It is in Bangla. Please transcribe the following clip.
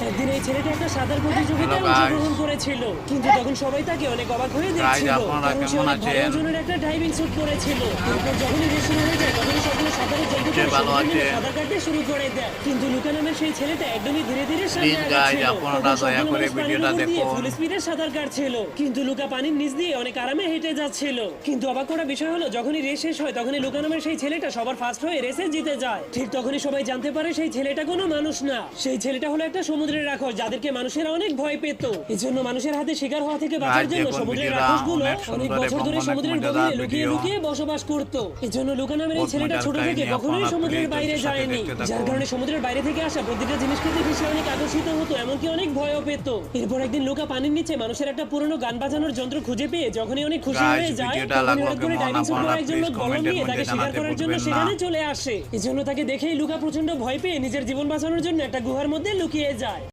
একদিন এই ছেলেটা একটা সাঁতার প্রতিযোগিতায় অংশগ্রহণ করেছিল, কিন্তু তখন সবাই তাকে অনেক অবাক হয়ে দেখছিল, কারণ সে অনেক ভালো ওজনের একটা ডাইভিং স্যুট পরেছিল। এরপর যখনই রেস শুরু হয়ে যায় তখনই সবগুলো সাঁতারের জায়গা থেকে সাঁতার কাটতে শুরু করে দেয়, কিন্তু লুকা নামের সেই ছেলেটা একদমই ধীরে ধীরে সামনে আগাচ্ছিল। ফুল স্পিডে সাঁতার কাটছিল, কিন্তু লুকা পানির নিচ দিয়ে অনেক আরামে হেঁটে যাচ্ছিল। কিন্তু অবাক করা বিষয় হলো, যখনই রেস শেষ হয় তখনই লুকা নামের সেই ছেলেটা সবার ফার্স্ট হয়ে রেসে জিতে যায়। ঠিক তখনই সবাই জানতে পারে সেই ছেলেটা কোনো মানুষ না, সেই ছেলেটা হলো একটা সমুদ্রের রাক্ষস, যাদেরকে মানুষেরা অনেক ভয় পেত। এজন্য মানুষের হাতে শিকার হওয়া থেকে বাঁচার জন্য সমুদ্রের রাক্ষসগুলো অনেক বছর ধরে সমুদ্রের গভীরে লুকিয়ে লুকিয়ে বসবাস করত। এজন্য লুকা নামের এই ছেলেটা ছোট থেকে কখনোই সমুদ্রের বাইরে যায়নি, যার কারণে সমুদ্রের বাইরে থেকে আসা প্রতিটা জিনিসকে দেখে সে অনেক আকর্ষিত হতো, এমনকি অনেক ভয়ও পেত। এরপর একদিন লুকা পানির নিচে মানুষের একটা পুরনো গান বাজানোর যন্ত্র খুঁজে পেয়ে যখনই অনেক খুশি হয়ে যায়, তখনই হঠাৎ করে ডাইনিং স্যুট পরা একজন লোক বলম নিয়ে তাকে শিকার করার জন্য সেখানে চলে আসে। এজন্য তাকে দেখেই লুকা প্রচন্ড ভয় পেয়ে নিজের জীবন বাঁচানোর জন্য একটা গুহার মধ্যে লুকিয়ে যায়।